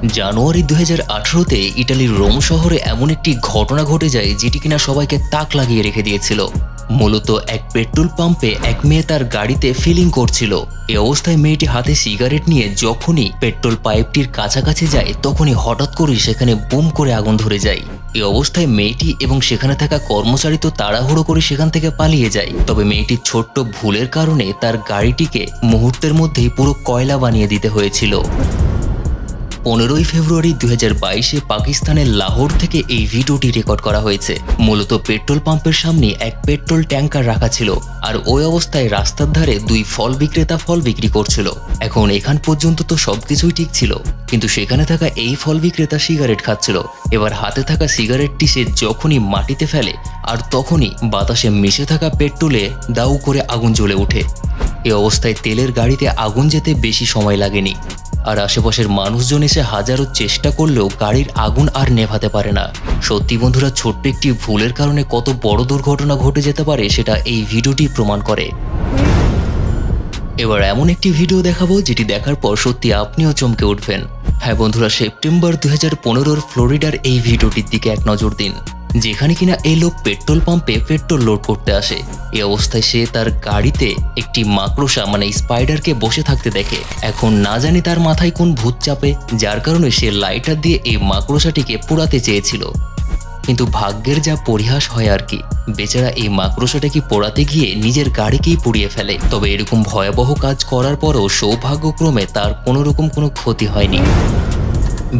জানুয়ারি 2018-তে ইটালির রোম শহরে এমন একটি ঘটনা ঘটে যায় যেটি কিনা সবাইকে তাক লাগিয়ে রেখে দিয়েছিল। মূলত এক পেট্রোল পাম্পে এক মেয়ে তার গাড়িতে ফিলিং করছিল। এ অবস্থায় মেয়েটি হাতে সিগারেট নিয়ে যখনই পেট্রোল পাইপটির কাছাকাছি যায় তখনই হঠাৎ করে সেখানে বুম করে আগুন ধরে যায়। এই অবস্থায় মেয়েটি এবং সেখানে থাকা কর্মচারী তো তাড়াহুড়ো করে সেখান থেকে পালিয়ে যায়। তবে মেয়েটির ছোট্ট ভুলের কারণে তার গাড়িটিকে মুহূর্তের মধ্যেই পুরো কয়লা বানিয়ে দিতে হয়েছিল। 15ই ফেব্রুয়ারি 2022-এ পাকিস্তানের লাহোর থেকে এই ভিডিওটি রেকর্ড করা হয়েছে। মূলত পেট্রোল পাম্পের সামনে এক পেট্রোল ট্যাঙ্কার রাখা ছিল, আর ওই অবস্থায় রাস্তার ধারে দুই ফল বিক্রেতা ফল বিক্রি করছিল। এখন এখান পর্যন্ত তো সবকিছুই ঠিক ছিল, কিন্তু সেখানে থাকা এই ফল বিক্রেতা সিগারেট খাচ্ছিল। এবার হাতে থাকা সিগারেটটি সে যখনই মাটিতে ফেলে আর তখনই বাতাসে মিশে থাকা পেট্রোলে দাউ করে আগুন জ্বলে ওঠে। এ অবস্থায় তেলের গাড়িতে আগুন যেতে বেশি সময় লাগেনি, আর আশেপাশের মানুষজন এসে হাজারো চেষ্টা করলেও গাড়ির আগুন আর নেভাতে পারে না। সত্যি বন্ধুরা, ছোট্ট একটি ভুলের কারণে কত বড় দুর্ঘটনা ঘটে যেতে পারে সেটা এই ভিডিওটি প্রমাণ করে। এবার এমন একটি ভিডিও দেখাবো যেটি দেখার পর সত্যি আপনিও চমকে উঠবেন। হ্যাঁ বন্ধুরা, সেপ্টেম্বর 2015-র ফ্লোরিডার এই ভিডিওটির দিকে এক নজর দিন, যেখানে কিনা এই লোক পেট্রোল পাম্পে পেট্রোল লোড করতে আসে। এই অবস্থায় সে তার গাড়িতে একটি মাকড়সা স্পাইডারকে বসে থাকতে দেখে। এখন না জানি তার মাথায় কোন ভূত চাপে, যার কারণে সে লাইটার দিয়ে এই মাকড়সাটিকে পোড়াতে চেয়েছিল। কিন্তু ভাগ্যের যা পরিহাস হয় আর কি, বেচারা এই মাকড়সাটাকে পোড়াতে গিয়ে নিজের গাড়িকেই পুড়িয়ে ফেলে। তবে এরকম ভয়াবহ কাজ করার পরও সৌভাগ্যক্রমে তার কোনোরকম কোনো ক্ষতি হয়নি।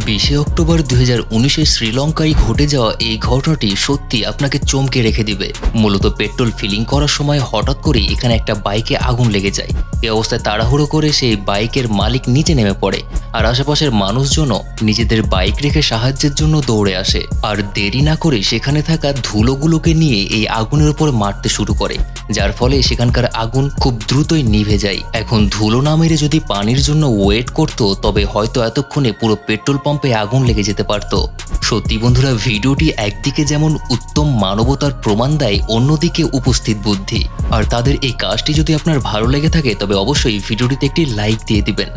20 অক্টোবর 2019-এ শ্রীলঙ্কায় ঘটে যাওয়া এই ঘটনাটি সত্যি আপনাকে চমকে রেখে দিবে। মূলত পেট্রোল ফিলিং করার সময় হঠাৎ করে এখানে একটা বাইকে আগুন লেগে যায়। এই অবস্থায় তাড়াহুড়ো করে সেই বাইকের মালিক নিচে নেমে পড়ে, আর আশেপাশের মানুষজনও নিজেদের বাইক রেখে সাহায্যের জন্য দৌড়ে আসে। আর দেরি না করে সেখানে থাকা ধুলোগুলোকে নিয়ে এই আগুনের উপর মারতে শুরু করে, যার ফলে সেখানকার আগুন খুব দ্রুতই নিভে যায়। এখন ধুলো না মেরে যদি পানির জন্য ওয়েট করতো তবে হয়তো এতক্ষণে পুরো পেট্রোল পাম্পে আগুন লেগে যেতে পারত। সত্যি বন্ধুরা, ভিডিওটি একদিকে যেমন উত্তম মানবতার প্রমাণ দেয়, অন্যদিকে উপস্থিত বুদ্ধি। আর তাদের এই কাজটি যদি আপনার ভালো লেগে থাকে তবে অবশ্যই ভিডিওটিতে একটি লাইক দিয়ে দিবেন।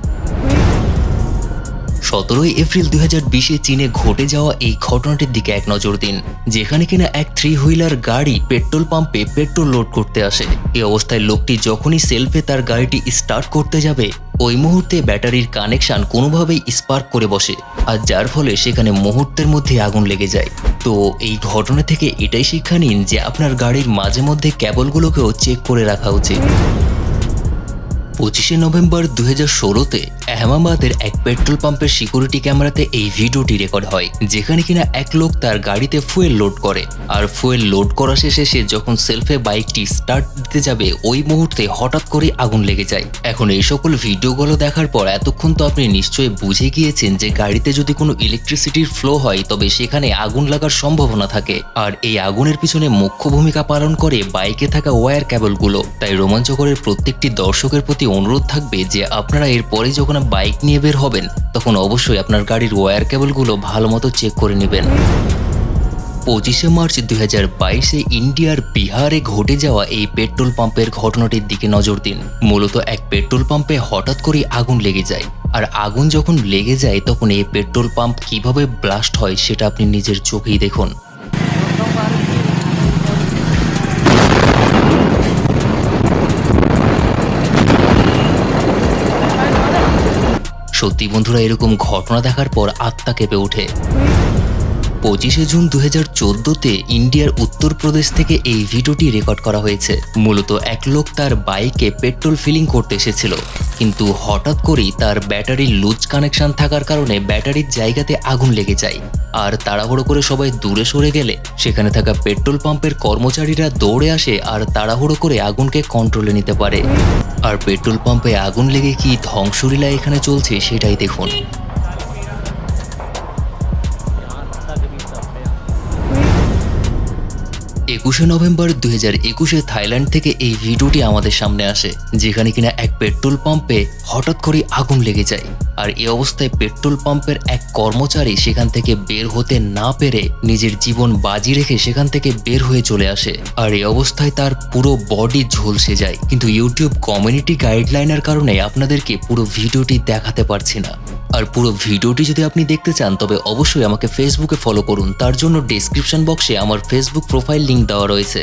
17 এপ্রিল 2020-এ চীনে ঘটে যাওয়া এই ঘটনাটির দিকে এক নজর দিন, যেখানে কিনা এক 3 হুইলার গাড়ি পেট্রোল পাম্পে পেট্রোল লোড করতে আসে। এই অবস্থায় লোকটি যখনই সেলফে তার গাড়িটি স্টার্ট করতে যাবে ওই মুহূর্তে ব্যাটারির কানেকশন কোনোভাবেই স্পার্ক করে বসে, আর যার ফলে সেখানে মুহূর্তের মধ্যে আগুন লেগে যায়। তো এই ঘটনা থেকে এটাই শিক্ষা নিন যে আপনার গাড়ির মাঝে মধ্যে কেবলগুলোকেও চেক করে রাখা উচিত। 25 নভেম্বর 2016-তে আহমেদাবাদের এক পেট্রোল পাম্পের সিকিউরিটি ক্যামেরাতে এই ভিডিওটি রেকর্ড হয়, যেখানে কিনা এক লোক তার গাড়িতে ফুয়েল লোড করে। আর ফুয়েল লোড করা শেষে সে যখন সেলফে বাইকটি স্টার্ট দিতে যাবে ওই মুহূর্তে হঠাৎ করে আগুন লেগে যায়। এখন এই সকল ভিডিওগুলো দেখার পর এতক্ষণ তো আপনি নিশ্চয়ই বুঝে গিয়েছেন যে গাড়িতে যদি কোনো ইলেকট্রিসিটির ফ্লো হয় তবে সেখানে আগুন লাগার সম্ভাবনা থাকে, আর এই আগুনের পিছনে মুখ্য ভূমিকা পালন করে বাইকে থাকা ওয়্যার কেবলগুলো। তাই রোমাঞ্চকরের প্রত্যেকটি দর্শকের প্রতি অনুরোধ থাকবে যে আপনারা এরপরে যখন বাইক নিয়ে বের হবেন তখন অবশ্যই আপনার গাড়ির ওয়্যার কেবলগুলো ভালো মতো চেক করে নেবেন। 25 মার্চ 2022-এ ইন্ডিয়ার বিহারে ঘটে যাওয়া এই পেট্রোল পাম্পের ঘটনাটির দিকে নজর দিন। মূলত এক পেট্রোল পাম্পে হঠাৎ করে আগুন লেগে যায়, আর আগুন যখন লেগে যায় তখন এই পেট্রোল পাম্প কিভাবে ব্লাস্ট হয় সেটা আপনি নিজের চোখেই দেখুন। সত্যি বন্ধুরা, এরকম ঘটনা দেখার পর আত্মা কেঁপে ওঠে। 25 জুন 2014-তে ইন্ডিয়ার উত্তরপ্রদেশ থেকে এই ভিডিওটি রেকর্ড করা হয়েছে। মূলত এক লোক তার বাইকে পেট্রোল ফিলিং করতে এসেছিল, কিন্তু হঠাৎ করেই তার ব্যাটারির লুজ কানেকশন থাকার কারণে ব্যাটারির জায়গাতে আগুন লেগে যায়। আর তাড়াহুড়ো করে সবাই দূরে সরে গেলে সেখানে থাকা পেট্রোল পাম্পের কর্মচারীরা দৌড়ে আসে আর তাড়াহুড়ো করে আগুনকে কন্ট্রোলে নিতে পারে। আর পেট্রোল পাম্পে আগুন লেগে কি ধ্বংসলীলা এখানে চলছে সেটাই দেখুন। 21 নভেম্বর 2021-এ থাইল্যান্ড থেকে এই ভিডিওটি আমাদের সামনে আসে, যেখানে কিনা এক পেট্রোল পাম্পে হঠাৎ করে আগুন লেগে যায়। আর এই অবস্থায় পেট্রোল পাম্পের এক কর্মচারী সেখান থেকে বের হতে না পেরে নিজের জীবন বাজি রেখে সেখান থেকে বের হয়ে চলে আসে। আর এই অবস্থায় তার পুরো বডি ঝলসে যায়, কিন্তু ইউটিউব কমিউনিটি গাইডলাইনের কারণে আপনাদেরকে পুরো ভিডিওটি দেখাতে পারছি না। আর পুরো ভিডিওটি যদি আপনি দেখতে চান তবে অবশ্যই আমাকে ফেসবুকে ফলো করুন, তার জন্য ডেসক্রিপশন বক্সে আমার ফেসবুক প্রোফাইল লিংক দেওয়া রয়েছে।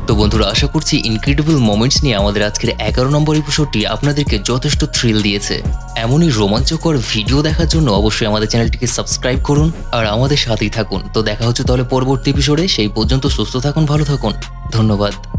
তো বন্ধুরা, আশা করছি ইনক্রেডিবল মোমেন্টস নিয়ে আমাদের আজকের 11 নম্বর এপিসোডটি আপনাদেরকে যথেষ্ট থ্রিল দিয়েছে। এমনই রোমাঞ্চকর ভিডিও দেখার জন্য অবশ্যই আমাদের চ্যানেলটিকে সাবস্ক্রাইব করুন আর আমাদের সাথেই থাকুন। তো দেখা হচ্ছে তাহলে পরবর্তী এপিসোডে। সেই পর্যন্ত সুস্থ থাকুন, ভালো থাকুন, ধন্যবাদ।